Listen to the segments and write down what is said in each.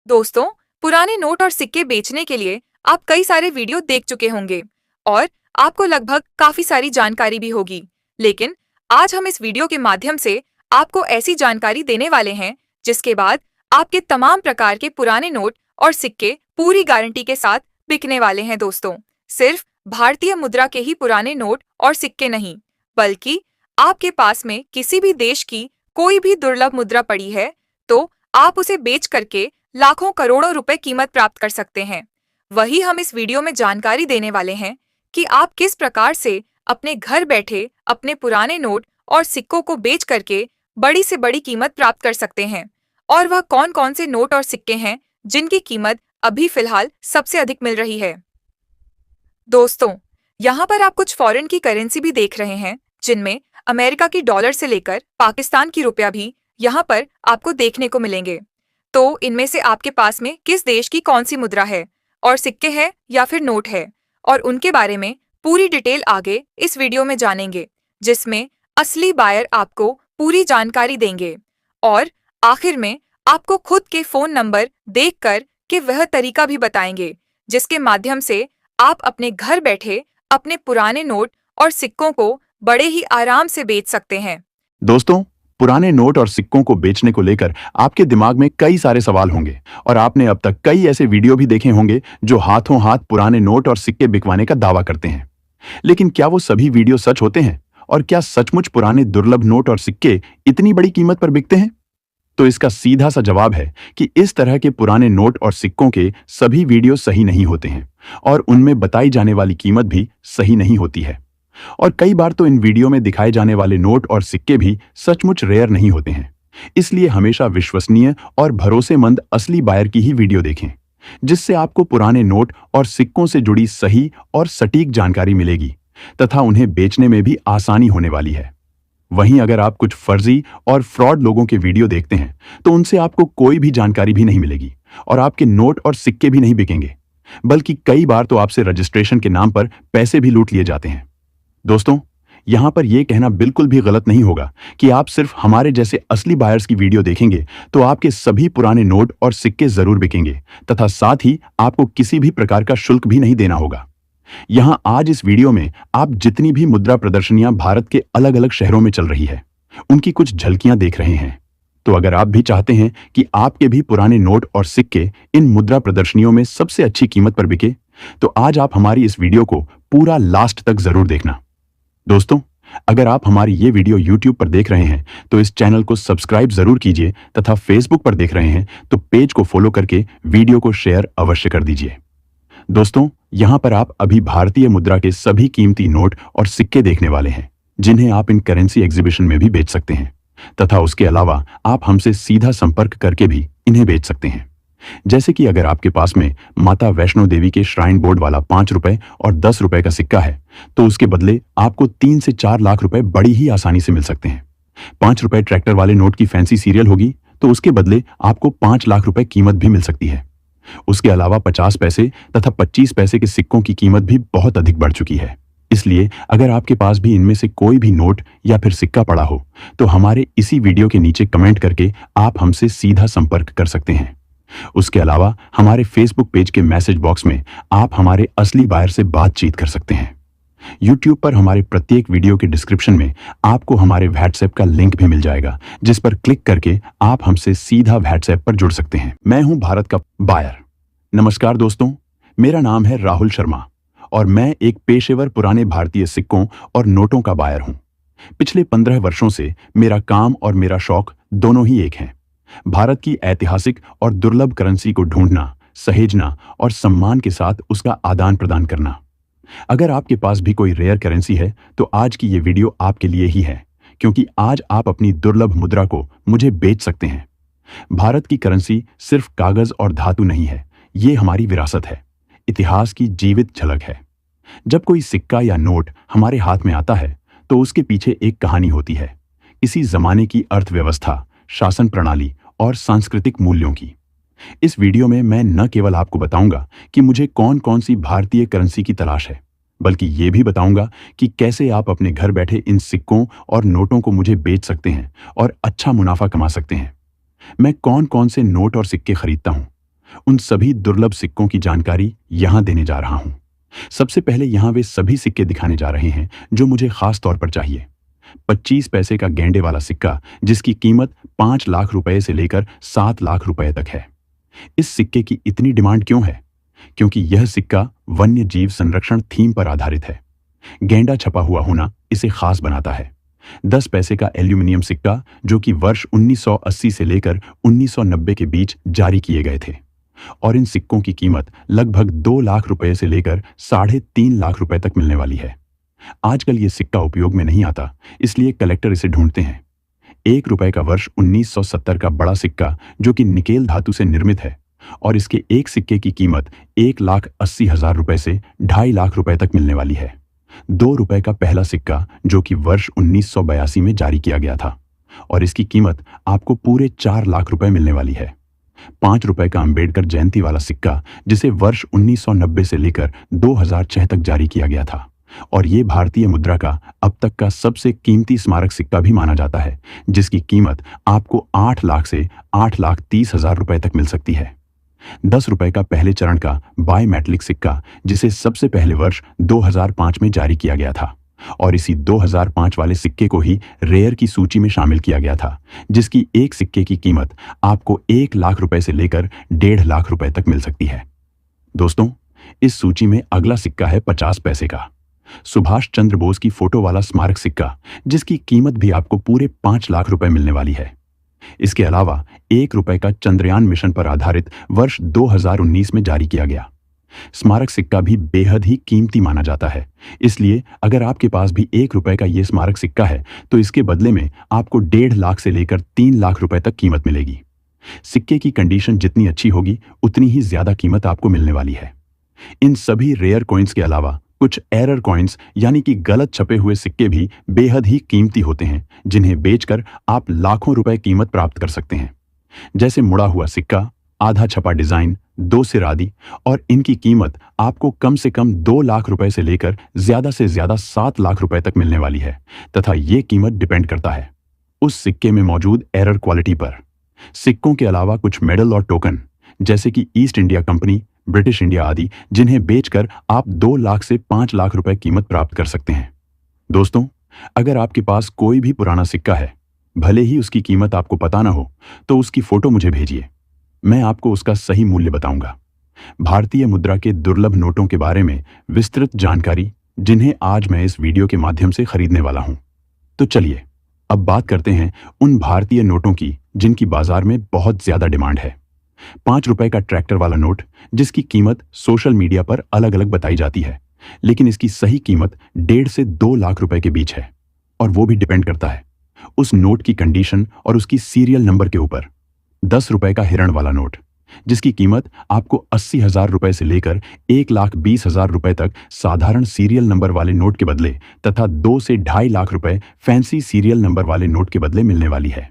दोस्तों, पुराने नोट और सिक्के बेचने के लिए आप कई सारे वीडियो देख चुके होंगे और आपको लगभग काफी सारी जानकारी भी होगी। लेकिन आज हम इस वीडियो के माध्यम से आपको ऐसी जानकारी देने वाले हैं जिसके बाद आपके तमाम प्रकार के पुराने नोट और सिक्के पूरी गारंटी के साथ बिकने वाले हैं। दोस्तों, सिर्फ भारतीय मुद्रा के ही पुराने नोट और सिक्के नहीं, बल्कि आपके पास में किसी भी देश की कोई भी दुर्लभ मुद्रा पड़ी है तो आप उसे बेच करके लाखों करोड़ों रुपए कीमत प्राप्त कर सकते हैं। वही हम इस वीडियो में जानकारी देने वाले हैं कि आप किस प्रकार से अपने घर बैठे अपने पुराने नोट और सिक्कों को बेच करके बड़ी से बड़ी कीमत प्राप्त कर सकते हैं, और वह कौन कौन से नोट और सिक्के हैं जिनकी कीमत अभी फिलहाल सबसे अधिक मिल रही है। दोस्तों, यहाँ पर आप कुछ फॉरेन की करेंसी भी देख रहे हैं जिनमें अमेरिका की डॉलर से लेकर पाकिस्तान की रुपया भी यहाँ पर आपको देखने को मिलेंगे। तो इनमें से आपके पास में किस देश की कौन सी मुद्रा है और सिक्के हैं या फिर नोट है, और उनके बारे में पूरी डिटेल आगे इस वीडियो में जानेंगे, जिसमें असली बायर आपको पूरी जानकारी देंगे और आखिर में आपको खुद के फोन नंबर देखकर के वह तरीका भी बताएंगे जिसके माध्यम से आप अपने घर बैठे अपने पुराने नोट और सिक्कों को बड़े ही आराम से बेच सकते हैं। दोस्तों, पुराने नोट और सिक्कों को बेचने को लेकर आपके दिमाग में कई सारे सवाल होंगे और आपने अब तक कई ऐसे वीडियो भी देखे होंगे जो हाथों हाथ पुराने नोट और सिक्के बिकवाने का दावा करते हैं। लेकिन क्या वो सभी वीडियो सच होते हैं, और क्या सचमुच पुराने दुर्लभ नोट और सिक्के इतनी बड़ी कीमत पर बिकते हैं? तो इसका सीधा सा जवाब है कि इस तरह के पुराने नोट और सिक्कों के सभी वीडियो सही नहीं होते हैं और उनमें बताई जाने वाली कीमत भी सही नहीं होती है। और कई बार तो इन वीडियो में दिखाए जाने वाले नोट और सिक्के भी सचमुच रेयर नहीं होते हैं। इसलिए हमेशा विश्वसनीय और भरोसेमंद असली बायर की ही वीडियो देखें, जिससे आपको पुराने नोट और सिक्कों से जुड़ी सही और सटीक जानकारी मिलेगी तथा उन्हें बेचने में भी आसानी होने वाली है। वहीं अगर आप कुछ फर्जी और फ्रॉड लोगों के वीडियो देखते हैं तो उनसे आपको कोई भी जानकारी भी नहीं मिलेगी और आपके नोट और सिक्के भी नहीं बिकेंगे, बल्कि कई बार तो आपसे रजिस्ट्रेशन के नाम पर पैसे भी लूट लिए जाते हैं। दोस्तों, यहां पर यह कहना बिल्कुल भी गलत नहीं होगा कि आप सिर्फ हमारे जैसे असली बायर्स की वीडियो देखेंगे तो आपके सभी पुराने नोट और सिक्के जरूर बिकेंगे तथा साथ ही आपको किसी भी प्रकार का शुल्क भी नहीं देना होगा। यहां आज इस वीडियो में आप जितनी भी मुद्रा प्रदर्शनियां भारत के अलग अलग शहरों में चल रही है उनकी कुछ झलकियां देख रहे हैं। तो अगर आप भी चाहते हैं कि आपके भी पुराने नोट और सिक्के इन मुद्रा प्रदर्शनियों में सबसे अच्छी कीमत पर बिके, तो आज आप हमारी इस वीडियो को पूरा लास्ट तक जरूर देखना। दोस्तों, अगर आप हमारी ये वीडियो YouTube पर देख रहे हैं तो इस चैनल को सब्सक्राइब जरूर कीजिए तथा Facebook पर देख रहे हैं तो पेज को फॉलो करके वीडियो को शेयर अवश्य कर दीजिए। दोस्तों, यहां पर आप अभी भारतीय मुद्रा के सभी कीमती नोट और सिक्के देखने वाले हैं जिन्हें आप इन करेंसी एग्जीबिशन में भी बेच सकते हैं तथा उसके अलावा आप हमसे सीधा संपर्क करके भी इन्हें बेच सकते हैं। जैसे कि अगर आपके पास में माता वैष्णो देवी के श्राइन बोर्ड वाला 5 रुपए और 10 रुपए का सिक्का है तो उसके बदले आपको 3 से 4 लाख रुपए बड़ी ही आसानी से मिल सकते हैं। 5 रुपए ट्रैक्टर वाले नोट की फैंसी सीरियल होगी तो उसके बदले आपको 5 लाख रुपए कीमत भी मिल सकती है। उसके अलावा 50 पैसे तथा 25 पैसे के सिक्कों की कीमत भी बहुत अधिक बढ़ चुकी है। इसलिए अगर आपके पास भी इनमें से कोई भी नोट या फिर सिक्का पड़ा हो तो हमारे इसी वीडियो के नीचे कमेंट करके आप हमसे सीधा संपर्क कर सकते हैं। उसके अलावा हमारे फेसबुक पेज के मैसेज बॉक्स में आप हमारे असली बायर से बातचीत कर सकते हैं। YouTube पर हमारे प्रत्येक वीडियो के डिस्क्रिप्शन में आपको हमारे व्हाट्सएप का लिंक भी मिल जाएगा, जिस पर क्लिक करके आप हमसे सीधा व्हाट्सएप पर जुड़ सकते हैं। मैं हूं भारत का बायर। नमस्कार दोस्तों, मेरा नाम है राहुल शर्मा और मैं एक पेशेवर पुराने भारतीय सिक्कों और नोटों का बायर हूं। पिछले 15 वर्षों से मेरा काम और मेरा शौक दोनों ही एक हैं। भारत की ऐतिहासिक और दुर्लभ करेंसी को ढूंढना, सहेजना और सम्मान के साथ उसका आदान प्रदान करना। अगर आपके पास भी कोई रेयर करेंसी है तो आज की ये वीडियो आपके लिए ही है, क्योंकि आज आप अपनी दुर्लभ मुद्रा को मुझे बेच सकते हैं। भारत की करेंसी सिर्फ कागज और धातु नहीं है, ये हमारी विरासत है, इतिहास की जीवित झलक है। जब कोई सिक्का या नोट हमारे हाथ में आता है तो उसके पीछे एक कहानी होती है, इसी जमाने की अर्थव्यवस्था, शासन प्रणाली और सांस्कृतिक मूल्यों की। इस वीडियो में मैं न केवल आपको बताऊंगा कि मुझे कौन कौन सी भारतीय करेंसी की तलाश है, बल्कि ये भी बताऊंगा कि कैसे आप अपने घर बैठे इन सिक्कों और नोटों को मुझे बेच सकते हैं और अच्छा मुनाफा कमा सकते हैं। मैं कौन कौन से नोट और सिक्के खरीदता हूं, उन सभी दुर्लभ सिक्कों की जानकारी यहां देने जा रहा हूं। सबसे पहले यहां वे सभी सिक्के दिखाने जा रहे हैं जो मुझे खास तौर पर चाहिए। 25 पैसे का गेंडे वाला सिक्का जिसकी कीमत 5 लाख रुपए से लेकर 7 लाख रुपए तक है। इस सिक्के की इतनी डिमांड क्यों है? क्योंकि यह सिक्का वन्य जीव संरक्षण थीम पर आधारित है। गेंडा छपा हुआ होना इसे खास बनाता है। 10 पैसे का एल्यूमिनियम सिक्का जो कि वर्ष 1980 से लेकर 1990 के बीच जारी किए गए थे, और इन सिक्कों की कीमत लगभग 2 लाख रुपए से लेकर 3.5 लाख रुपए तक मिलने वाली है। आजकल ये सिक्का उपयोग में नहीं आता, इसलिए कलेक्टर इसे ढूंढते हैं। 1 रुपए का वर्ष 1970 का बड़ा सिक्का जो कि निकेल धातु से निर्मित है, और इसके एक सिक्के की कीमत 1,80,000 रुपए से 2.5 लाख रुपए तक मिलने वाली है। 2 रुपए का पहला सिक्का जो कि वर्ष 1982 में जारी किया गया था, और इसकी कीमत आपको पूरे 4 लाख रुपए मिलने वाली है। 5 रुपए का अंबेडकर जयंती वाला सिक्का जिसे वर्ष 1990 से लेकर 2006 तक जारी किया गया था, और ये भारतीय मुद्रा का अब तक का सबसे कीमती स्मारक सिक्का भी माना जाता है, जिसकी कीमत आपको 8 लाख से 8,30,000 रुपए तक मिल सकती है। 10 रुपए का पहले चरण का बायोमेट्रिक सिक्का जिसे सबसे पहले वर्ष 2005 में जारी किया गया था, और इसी 2005 वाले सिक्के को ही रेयर की सूची में शामिल किया गया था, जिसकी एक सिक्के की कीमत आपको 1 लाख रुपए से लेकर 1.5 लाख रुपए तक मिल सकती है। दोस्तों, इस सूची में अगला सिक्का है 50 पैसे का सुभाष चंद्र बोस की फोटो वाला स्मारक सिक्का, जिसकी कीमत भी आपको पूरे 5 लाख रुपए मिलने वाली है। इसके अलावा 1 रुपए का चंद्रयान मिशन पर आधारित वर्ष 2019 में जारी किया गया स्मारक सिक्का भी बेहद ही कीमती माना जाता है। इसलिए अगर आपके पास भी 1 रुपए का यह स्मारक सिक्का है तो इसके बदले में आपको 1.5 लाख से लेकर 3 लाख रुपए तक कीमत मिलेगी। सिक्के की कंडीशन जितनी अच्छी होगी उतनी ही ज्यादा कीमत आपको मिलने वाली है। इन सभी रेयर कॉइन्स के अलावा कुछ एरर कॉइन्स यानी कि गलत छपे हुए सिक्के भी बेहद ही कीमती होते हैं, जिन्हें बेचकर आप लाखों रुपए कीमत प्राप्त कर सकते हैं। जैसे मुड़ा हुआ सिक्का, आधा छपा डिजाइन, 2 सिर आदि, और इनकी कीमत आपको कम से कम 2 लाख रुपए से लेकर ज्यादा से ज्यादा 7 लाख रुपए तक मिलने वाली है, तथा ये कीमत डिपेंड करता है उस सिक्के में मौजूद एरर क्वालिटी पर। सिक्कों के अलावा कुछ मेडल और टोकन जैसे कि east India company, British India आदि, जिन्हें बेचकर आप 2 लाख से 5 लाख रुपए कीमत प्राप्त कर सकते हैं। दोस्तों, अगर आपके पास कोई भी पुराना सिक्का है, भले ही उसकी कीमत आपको पता ना हो, तो उसकी फोटो मुझे भेजिए, मैं आपको उसका सही मूल्य बताऊंगा। भारतीय मुद्रा के दुर्लभ नोटों के बारे में विस्तृत जानकारी जिन्हें आज मैं इस वीडियो के माध्यम से खरीदने वाला हूं। तो चलिए अब बात करते हैं उन भारतीय नोटों की जिनकी बाजार में बहुत ज्यादा डिमांड है। 5 रुपए का ट्रैक्टर वाला नोट जिसकी कीमत सोशल मीडिया पर अलग अलग बताई जाती है, लेकिन इसकी सही कीमत 1.5 से 2 लाख रुपए के बीच है, और वो भी डिपेंड करता है उस नोट की कंडीशन और उसकी सीरियल नंबर के ऊपर। 10 रुपए का हिरण वाला नोट जिसकी कीमत आपको 80,000 रुपए से लेकर 1,20,000 रुपए तक साधारण सीरियल नंबर वाले नोट के बदले, तथा 2 से 2.5 लाख रुपए फैंसी सीरियल नंबर वाले नोट के बदले मिलने वाली है।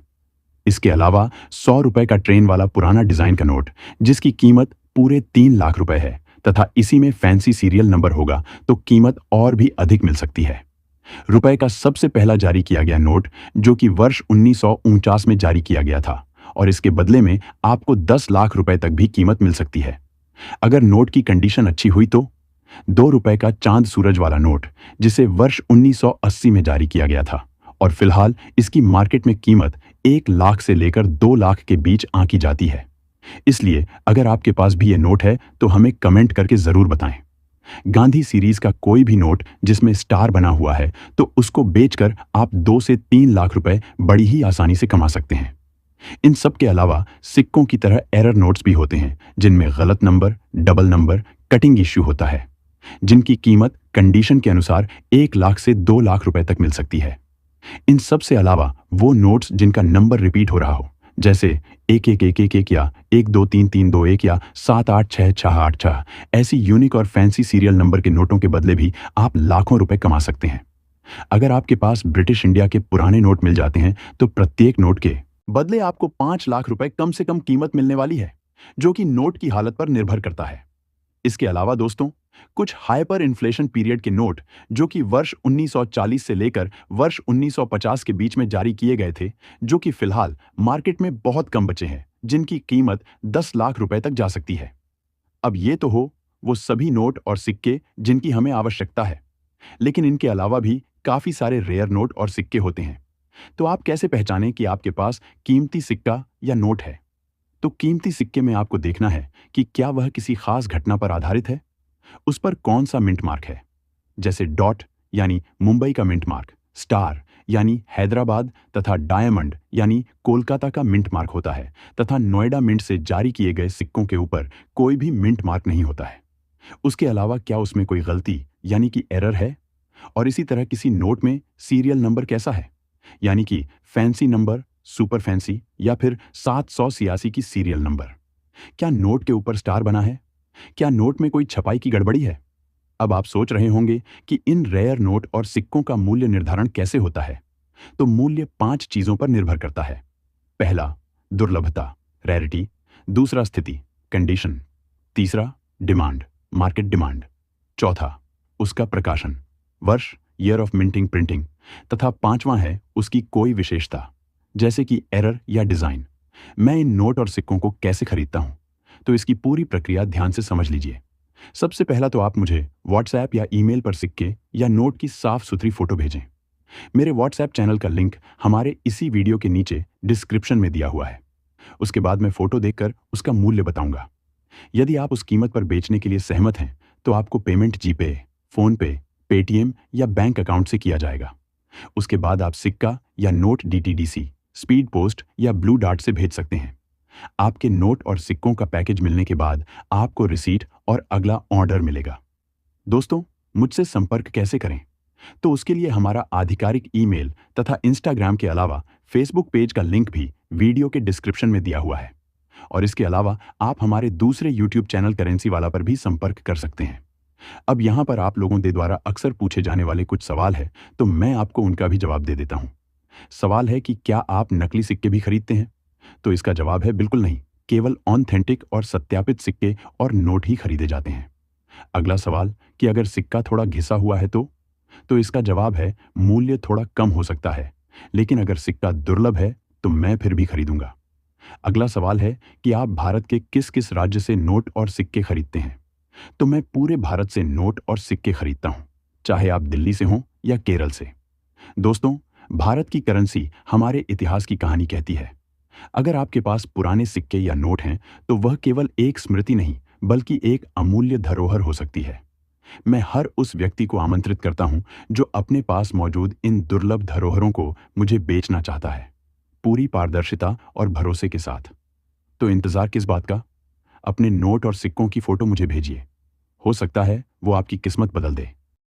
इसके अलावा 100 रुपए का ट्रेन वाला पुराना डिजाइन का नोट जिसकी कीमत पूरे 3 लाख रुपए है, तथा इसी में फैंसी सीरियल नंबर होगा तो कीमत और भी अधिक मिल सकती है। रुपए का सबसे पहला जारी किया गया नोट जो कि वर्ष 1949 में जारी किया गया था, और इसके बदले में आपको 10 लाख रुपए तक भी कीमत मिल सकती है। अगर नोट की कंडीशन अच्छी हुई तो 2 रुपए का चांद सूरज वाला नोट जिसे वर्ष 1980 में जारी किया गया था, और फिलहाल इसकी मार्केट में कीमत 1 लाख से लेकर 2 लाख के बीच आंकी जाती है। इसलिए अगर आपके पास भी ये नोट है तो हमें कमेंट करके जरूर बताएं। गांधी सीरीज का कोई भी नोट जिसमें स्टार बना हुआ है तो उसको बेचकर आप 2 से 3 लाख रुपए बड़ी ही आसानी से कमा सकते हैं। इन सब के अलावा सिक्कों की तरह एरर नोट्स भी होते हैं जिनमें गलत number, double number, cutting issue होता है, जिनकी कीमत कंडीशन के अनुसार 1 लाख से 2 लाख रुपए तक मिल सकती है। इन सब से अलावा वो नोट्स जिनका नंबर रिपीट हो रहा हो, जैसे 111111 या 123321 या 786686, ऐसी यूनिक और फैंसी सीरियल नंबर के नोटों के बदले भी आप लाखों रुपए कमा सकते हैं। अगर आपके पास ब्रिटिश इंडिया के पुराने नोट मिल जाते हैं तो प्रत्येक नोट के बदले आपको 5 लाख रुपए कम से कम कीमत मिलने वाली है, जो कि नोट की हालत पर निर्भर करता है। इसके अलावा दोस्तों, कुछ हाइपर इन्फ्लेशन पीरियड के नोट जो कि वर्ष 1940 से लेकर वर्ष 1950 के बीच में जारी किए गए थे, जो कि फिलहाल मार्केट में बहुत कम बचे हैं, जिनकी कीमत 10 लाख रुपए तक जा सकती है। अब ये तो हो वो सभी नोट और सिक्के जिनकी हमें आवश्यकता है, लेकिन इनके अलावा भी काफी सारे रेयर नोट और सिक्के होते हैं। तो आप कैसे पहचानें कि आपके पास कीमती सिक्का या नोट है? तो कीमती सिक्के में आपको देखना है कि क्या वह किसी खास घटना पर आधारित है, उस पर कौन सा मिंट मार्क है। जैसे डॉट यानी मुंबई का मिंट मार्क, स्टार यानी हैदराबाद तथा डायमंड यानी कोलकाता का मिंट मार्क होता है, तथा नोएडा मिंट से जारी किए गए सिक्कों के ऊपर कोई भी मिंट मार्क नहीं होता है। उसके अलावा क्या उसमें कोई गलती यानी कि एरर है? और इसी तरह किसी नोट में सीरियल नंबर कैसा है, यानी कि फैंसी नंबर, सुपर फैंसी या फिर 786 की सीरियल नंबर। क्या नोट के ऊपर स्टार बना है? क्या नोट में कोई छपाई की गड़बड़ी है? अब आप सोच रहे होंगे कि इन रेयर नोट और सिक्कों का मूल्य निर्धारण कैसे होता है। तो मूल्य 5 चीजों पर निर्भर करता है। पहला, दुर्लभता, रैरिटी। दूसरा, स्थिति, कंडीशन। तीसरा, डिमांड, मार्केट डिमांड। चौथा, उसका प्रकाशन, वर्ष, ईयर ऑफ मिंटिंग, प्रिंटिंग। तथा पांचवां है उसकी कोई विशेषता, जैसे कि एरर या डिजाइन। मैं इन नोट और सिक्कों को कैसे खरीदता हूं, तो इसकी पूरी प्रक्रिया ध्यान से समझ लीजिए। सबसे पहला तो आप मुझे व्हाट्सएप या ईमेल पर सिक्के या नोट की साफ सुथरी फोटो भेजें। मेरे व्हाट्सएप चैनल का लिंक हमारे इसी वीडियो के नीचे डिस्क्रिप्शन में दिया हुआ है। उसके बाद मैं फोटो देखकर उसका मूल्य बताऊंगा। यदि आप उस कीमत पर बेचने के लिए सहमत हैं तो आपको पेमेंट जीपे, फोन पे, पेटीएम या बैंक अकाउंट से किया जाएगा। उसके बाद आप सिक्का या नोट डीटीडीसी, स्पीड पोस्ट या ब्लू डार्ट से भेज सकते हैं। आपके नोट और सिक्कों का पैकेज मिलने के बाद आपको रिसीट और अगला ऑर्डर मिलेगा। दोस्तों, मुझसे संपर्क कैसे करें? तो उसके लिए हमारा आधिकारिक ईमेल तथा इंस्टाग्राम के अलावा फेसबुक पेज का लिंक भी वीडियो के डिस्क्रिप्शन में दिया हुआ है। और इसके अलावा आप हमारे दूसरे यूट्यूब चैनल करेंसी वाला पर भी संपर्क कर सकते हैं। अब यहां पर आप लोगों के द्वारा अक्सर पूछे जाने वाले कुछ सवाल है, तो मैं आपको उनका भी जवाब दे देता हूं। सवाल है कि क्या आप नकली सिक्के भी खरीदते हैं? तो इसका जवाब है बिल्कुल नहीं। केवल ऑथेंटिक और सत्यापित सिक्के और नोट ही खरीदे जाते हैं। अगला सवाल कि अगर सिक्का थोड़ा घिसा हुआ है तो इसका जवाब है मूल्य थोड़ा कम हो सकता है, लेकिन अगर सिक्का दुर्लभ है तो मैं फिर भी खरीदूंगा। अगला सवाल है कि आप भारत के किस किस राज्य से नोट और सिक्के खरीदते हैं? तो मैं पूरे भारत से नोट और सिक्के खरीदता हूं, चाहे आप दिल्ली से हों या केरल से। दोस्तों, भारत की करेंसी हमारे इतिहास की कहानी कहती है। अगर आपके पास पुराने सिक्के या नोट हैं तो वह केवल एक स्मृति नहीं बल्कि एक अमूल्य धरोहर हो सकती है। मैं हर उस व्यक्ति को आमंत्रित करता हूं जो अपने पास मौजूद इन दुर्लभ धरोहरों को मुझे बेचना चाहता है, पूरी पारदर्शिता और भरोसे के साथ। तो इंतजार किस बात का? अपने नोट और सिक्कों की फोटो मुझे भेजिए। हो सकता है वो आपकी किस्मत बदल दे।